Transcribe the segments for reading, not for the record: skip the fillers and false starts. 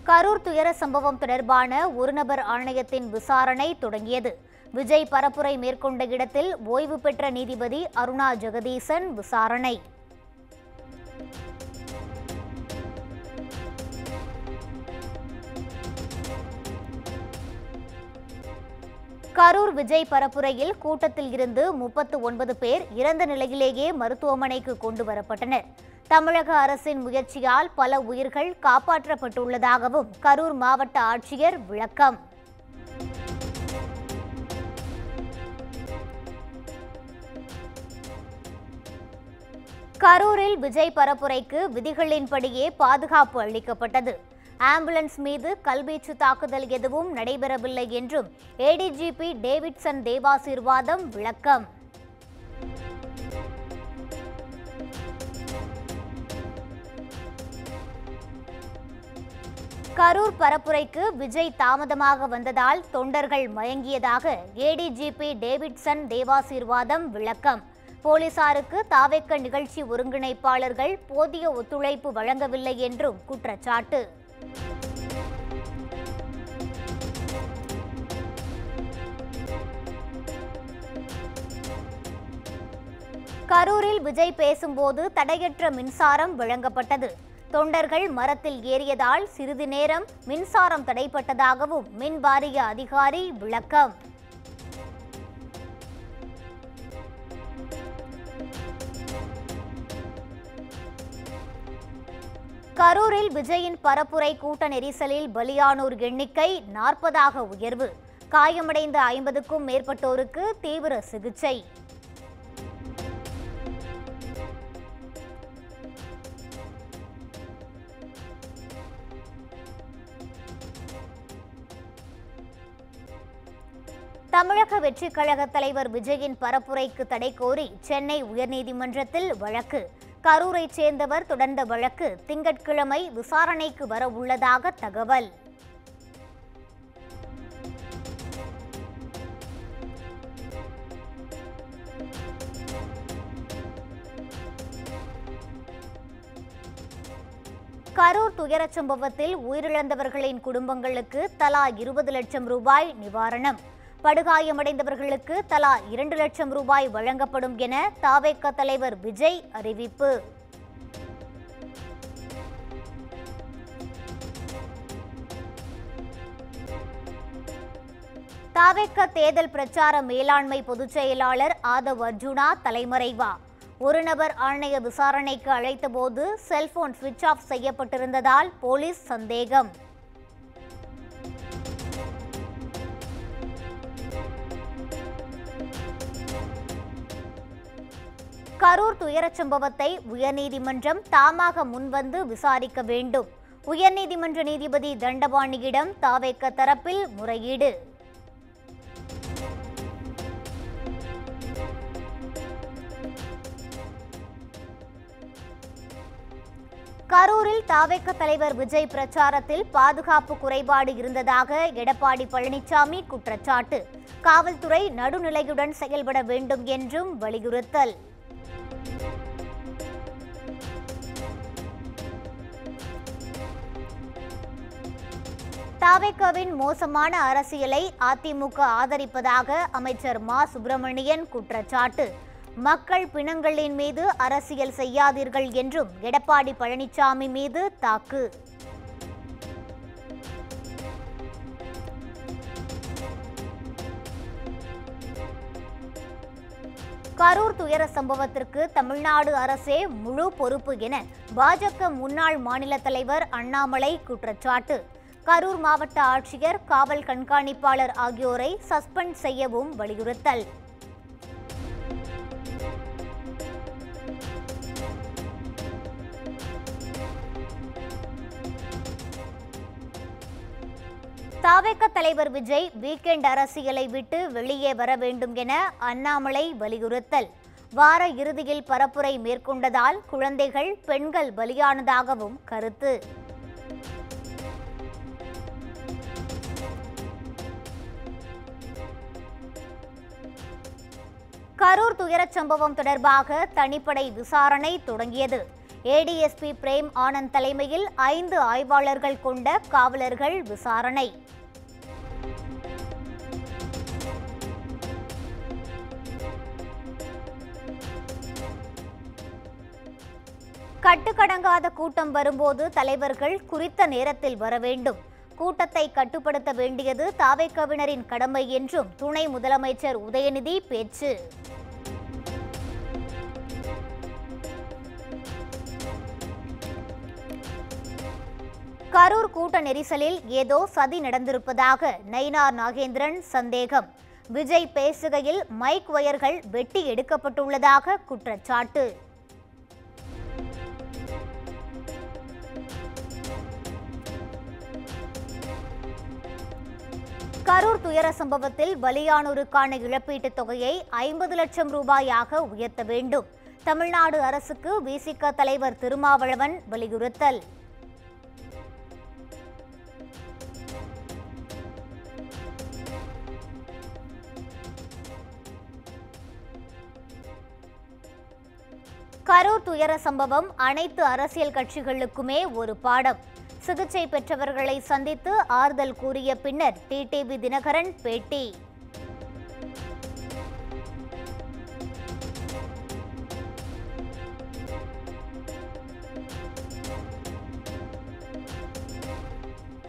கரூர் துயர சம்பவம் தொடர்பான ஒருநபர் ஆணையத்தின் விசாரணை தொடங்கியது. விஜய் பரப்புரை மேற்கொண்ட இடத்தில் ஓய்வு பெற்ற நீதிபதி அருணா ஜெகதீசன் விசாரணை. கரூர் விஜய் பரப்புரையில் கூட்டத்தில் இருந்து 39 பேர் இறந்த நிலையிலேயே மருத்துவமனைக்கு கொண்டு வரப்பட்டனர். தமிழக அரசின் முயற்சியால் பல உயிர்கள் காப்பாற்றப்பட்டுள்ளதாகவும் கரூர் மாவட்ட ஆட்சியர் விளக்கம். கரூரில் விஜய் பரப்புரைக்கு விதிகளின்படியே பாதுகாப்பு அளிக்கப்பட்டது. ஆம்புலன்ஸ் மீது கல்வீச்சு தாக்குதல் எதுவும் நடைபெறவில்லை என்றும் ஏடிஜிபி டேவிட்சன் தேவாசீர்வாதம் விளக்கம். கரூர் பரப்புரைக்கு விஜய் தாமதமாக வந்ததால் தொண்டர்கள் மயங்கியதாக ஏடிஜிபி டேவிட்சன் தேவாசீர்வாதம் விளக்கம். போலீசாருக்கு தாவேக்க நிகழ்ச்சி ஒருங்கிணைப்பாளர்கள் போதிய ஒத்துழைப்பு வழங்கவில்லை என்றும் குற்றச்சாட்டு. கரூரில் விஜய் பேசும்போது தடையற்ற மின்சாரம் வழங்கப்பட்டது. தொண்டர்கள் மரத்தில் ஏறியதால் சிறிது நேரம் மின்சாரம் தடைப்பட்டதாகவும் மின் வாரிய அதிகாரி விளக்கம். கரூரில் விஜயின் பரப்புரை கூட்ட நெரிசலில் பலியானோர் எண்ணிக்கை 40ஆக உயர்வு. காயமடைந்த 50க்கும் மேற்பட்டோருக்கு தீவிர சிகிச்சை. தமிழக வெற்றிக் கழக தலைவர் விஜயின் பரப்புரைக்கு தடை கோரி சென்னை உயர்நீதிமன்றத்தில் வழக்கு. கரூரைச் சேர்ந்தவர் தொடர்ந்த வழக்கு திங்கட்கிழமை விசாரணைக்கு வர உள்ளதாக தகவல். கரூர் துயரச் சம்பவத்தில் உயிரிழந்தவர்களின் குடும்பங்களுக்கு தலா 20 லட்சம் ரூபாய் நிவாரணம். படுகாயமடைந்தவர்களுக்கு தலா 2 லட்சம் ரூபாய் வழங்கப்படும் என தாவேக தலைவர் விஜய் அறிவிப்பு. தாவேக தேர்தல் பிரச்சார மேலாண்மை பொதுச் செயலாளர் ஆதவ் அர்ஜுனா தலைமறைவா. ஒரு நபர் ஆணைய விசாரணைக்கு அழைத்தபோது செல்போன் சுவிட்ச் ஆஃப் செய்யப்பட்டிருந்ததால் போலீஸ் சந்தேகம். கரூர் துயரச் சம்பவத்தை உயர்நீதிமன்றம் தாமாக முன்வந்து விசாரிக்க வேண்டும். உயர்நீதிமன்ற நீதிபதி தண்டபாணியிடம் தாவேக தரப்பில் முறையீடு. கரூரில் தாவேக தலைவர் விஜய் பிரச்சாரத்தில் பாதுகாப்பு குறைபாடு இருந்ததாக எடப்பாடி பழனிசாமி குற்றச்சாட்டு. காவல்துறை நடுநிலையுடன் செயல்பட வேண்டும் என்றும் வலியுறுத்தல். தாவேகவின் மோசமான அரசியலை அதிமுக ஆதரிப்பதாக அமைச்சர் மா சுப்பிரமணியன் குற்றச்சாட்டு. மக்கள் பிணங்களின் மீது அரசியல் செய்யாதீர்கள் என்றும் எடப்பாடி பழனிசாமி மீது தாக்கு. கரூர் துயர சம்பவத்திற்கு தமிழ்நாடு அரசே முழு பொறுப்பு என பாஜக முன்னாள் மாநில தலைவர் அண்ணாமலை குற்றச்சாட்டு. கரூர் மாவட்ட ஆட்சியர், காவல் கண்காணிப்பாளர் ஆகியோரை சஸ்பெண்ட் செய்யவும் வலியுறுத்தல். தாவேக தலைவர் விஜய் வீக்கெண்ட் அரசியலை விட்டு வெளியே வர வேண்டும் என அண்ணாமலை வலியுறுத்தல். வார இறுதியில் பரப்புரை மேற்கொண்டதால் குழந்தைகள், பெண்கள் பலியானதாகவும் கருத்து. கரூர் துயரச் சம்பவம் தொடர்பாக தனிப்படை விசாரணை தொடங்கியது. ஏடிஎஸ்பி பிரேம் ஆனந்த் தலைமையில் 5 ஆய்வாளர்கள் கொண்ட காவலர்கள் விசாரணை. கட்டுக்கடங்காத கூட்டம் வரும்போது தலைவர்கள் குறித்த நேரத்தில் வர வேண்டும். கூட்டத்தை கட்டுப்படுத்த வேண்டியது தாவேகவினரின் கடமை என்றும் துணை முதலமைச்சர் உதயநிதி பேச்சு. கரூர் கூட்ட நெரிசலில் ஏதோ சதி நடந்திருப்பதாக நயினார் நாகேந்திரன் சந்தேகம். விஜய் பேசுகையில் மைக் வயர்கள் வெட்டி எடுக்கப்பட்டுள்ளதாக குற்றச்சாட்டு. கரூர் துயர சம்பவத்தில் பலியானோருக்கான இழப்பீட்டுத் தொகையை 50 லட்சம் ரூபாயாக உயர்த்த வேண்டும். தமிழ்நாடு அரசுக்கு விசிக தலைவர் திருமாவளவன் வலியுறுத்தல். கரூர் துயர சம்பவம் அனைத்து அரசியல் கட்சிகளுக்குமே ஒரு பாடம். சிகிச்சை பெற்றவர்களை சந்தித்து ஆறுதல் கூறிய பின்னர் டிடிவி தினகரன் பேட்டி.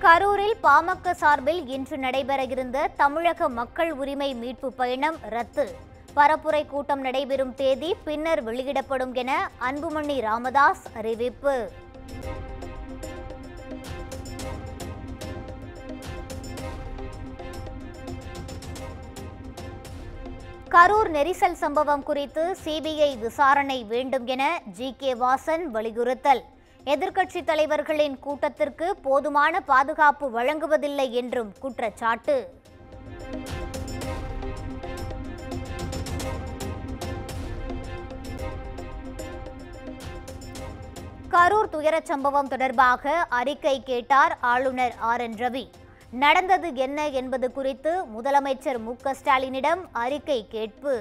கரூரில் பாமக சார்பில் இன்று நடைபெற இருந்த தமிழக மக்கள் உரிமை மீட்பு பயணம் ரத்து. பரப்புரை கூட்டம் நடைபெறும் தேதி பின்னர் வெளியிடப்படும் என அன்புமணி ராமதாஸ் அறிவிப்பு. கரூர் நெரிசல் சம்பவம் குறித்து சிபிஐ விசாரணை வேண்டும் என ஜி.கே. வாசன் வலியுறுத்தல். எதிர்க்கட்சித் தலைவர்களின் கூட்டத்திற்கு போதுமான பாதுகாப்பு வழங்குவதில்லை என்றும் குற்றச்சாட்டு. கரூர் துயரச் சம்பவம் தொடர்பாக அறிக்கை கேட்டார் ஆளுநர் ஆர்.என். ரவி. நடந்தது என்ன என்பது குறித்து முதலமைச்சர் மு.க. ஸ்டாலினிடம் அறிக்கை கேட்பு.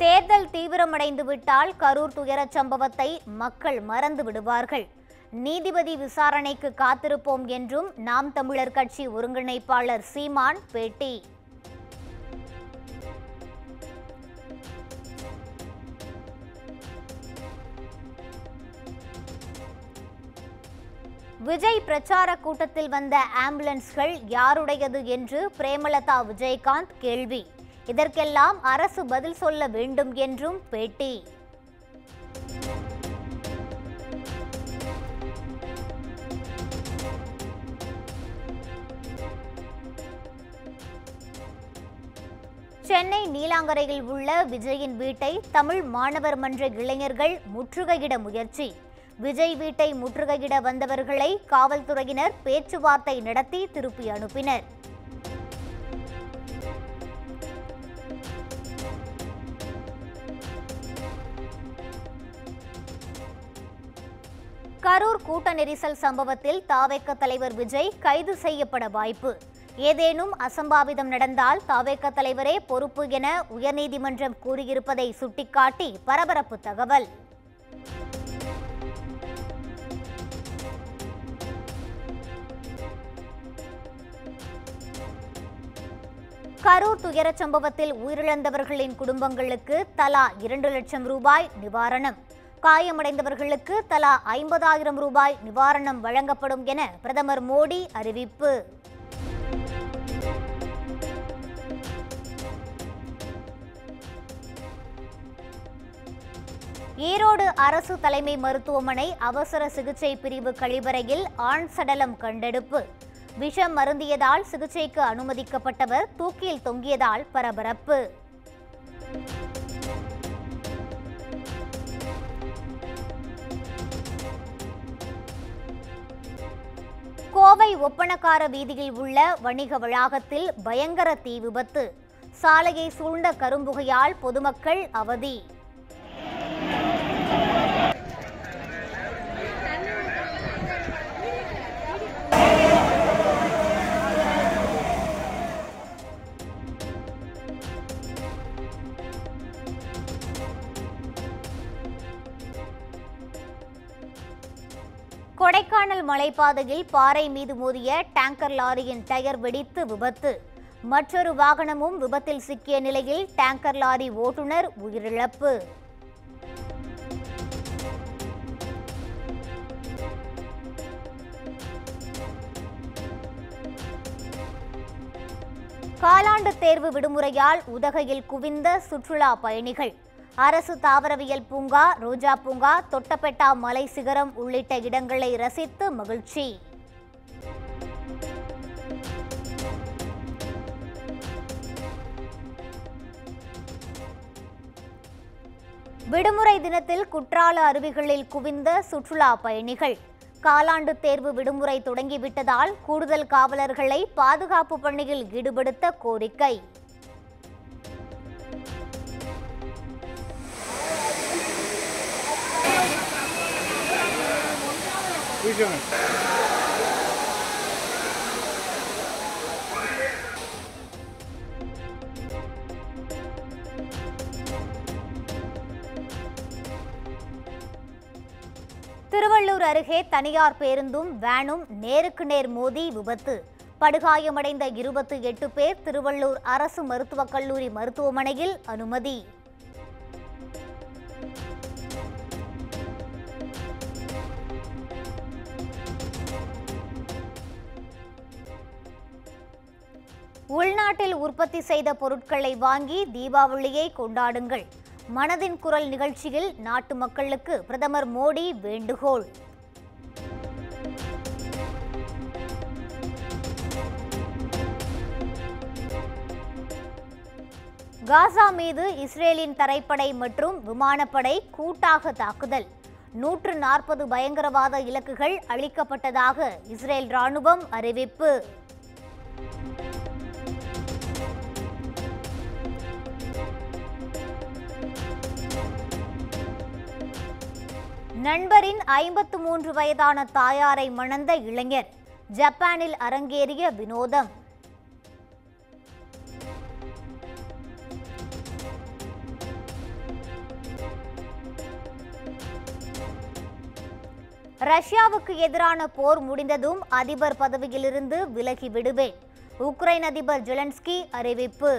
தேர்தல் தீவிரமடைந்துவிட்டால் கரூர் துயரச் சம்பவத்தை மக்கள் மறந்து விடுவார்கள். நீதிபதி விசாரணைக்கு காத்திருப்போம் என்றும் நாம் தமிழர் கட்சி ஒருங்கிணைப்பாளர் சீமான் பேட்டி. விஜய் பிரச்சார கூட்டத்தில் வந்த ஆம்புலன்ஸ்கள் யாருடையது என்று பிரேமலதா விஜயகாந்த் கேள்வி. இதற்கெல்லாம் அரசு பதில் சொல்ல வேண்டும் என்றும் பேட்டி. சென்னை நீலாங்கரையில் உள்ள விஜயின் வீட்டை தமிழ் மாணவர் மன்ற இளைஞர்கள் முற்றுகையிட முயற்சி. விஜய் வீட்டை முற்றுகையிட வந்தவர்களை காவல்துறையினர் பேச்சுவார்த்தை நடத்தி திருப்பி அனுப்பினர். கரூர் கூட்ட நெரிசல் சம்பவத்தில் தாவேக தலைவர் விஜய் கைது செய்யப்பட வாய்ப்பு. ஏதேனும் அசம்பாவிதம் நடந்தால் தாவேக தலைவரே பொறுப்பு என உயர்நீதிமன்றம் கூறியிருப்பதை சுட்டிக்காட்டி பரபரப்பு தகவல். கரூர் துயரச் சம்பவத்தில் உயிரிழந்தவர்களின் குடும்பங்களுக்கு தலா 2 லட்சம் ரூபாய் நிவாரணம். காயமடைந்தவர்களுக்கு தலா 50,000 ரூபாய் நிவாரணம் வழங்கப்படும் என பிரதமர் மோடி அறிவிப்பு. ஈரோடு அரசு தலைமை மருத்துவமனை அவசர சிகிச்சை பிரிவு கழிவறையில் ஆண் சடலம் கண்டெடுப்பு. விஷம் மருந்தியதால் சிகிச்சைக்கு அனுமதிக்கப்பட்டவர் தூக்கில் தொங்கியதால் பரபரப்பு. கோவை ஒப்பணக்கார வீதியில் உள்ள வணிக வளாகத்தில் பயங்கர தீ விபத்து. சாலையை சூழ்ந்த கரும்புகையால் பொதுமக்கள் அவதி. கொடைக்கானல் மலைப்பாதையில் பாறை மீது மோதிய டேங்கர் லாரியின் டயர் வெடித்து விபத்து. மற்றொரு வாகனமும் விபத்தில் சிக்கிய நிலையில் டேங்கர் லாரி ஓட்டுநர் உயிரிழப்பு. காலாண்டு தேர்வு விடுமுறையால் உதகையில் குவிந்த சுற்றுலா பயணிகள். அரசு தாவரவியல் பூங்கா, ரோஜா பூங்கா, தொட்டபெட்டா மலை சிகரம் உள்ளிட்ட இடங்களை ரசித்து மகிழ்ச்சி. விடுமுறை தினத்தில் குற்றால அருவிகளில் குவிந்த சுற்றுலா பயணிகள். காலாண்டு தேர்வு விடுமுறை தொடங்கிவிட்டதால் கூடுதல் காவலர்களை பாதுகாப்பு பணியில் ஈடுபடுத்த கோரிக்கை. திருவள்ளூர் அருகே தனியார் பேருந்தும் வேனும் நேருக்கு நேர் மோதி விபத்து. படுகாயமடைந்த 28 பேர் திருவள்ளூர் அரசு மருத்துவக் கல்லூரி மருத்துவமனையில் அனுமதி. உள்நாட்டில் உற்பத்தி செய்த பொருட்களை வாங்கி தீபாவளியை கொண்டாடுங்கள். மனதின் குரல் நிகழ்ச்சியில் நாட்டு மக்களுக்கு பிரதமர் மோடி வேண்டுகோள். காசா மீது இஸ்ரேலின் தரைப்படை மற்றும் விமானப்படை கூட்டாக தாக்குதல். 140 பயங்கரவாத இலக்குகள் அழிக்கப்பட்டதாக இஸ்ரேல் ராணுவம் அறிவிப்பு. நண்பரின் 53 வயதான தாயாரை மணந்த இளைஞர். ஜப்பானில் அரங்கேறிய வினோதம். ரஷ்யாவுக்கு எதிரான போர் முடிந்ததும் அதிபர் பதவியிலிருந்து விலகி விடுவேன். உக்ரைன் அதிபர் ஜெலன்ஸ்கி அறிவிப்பு.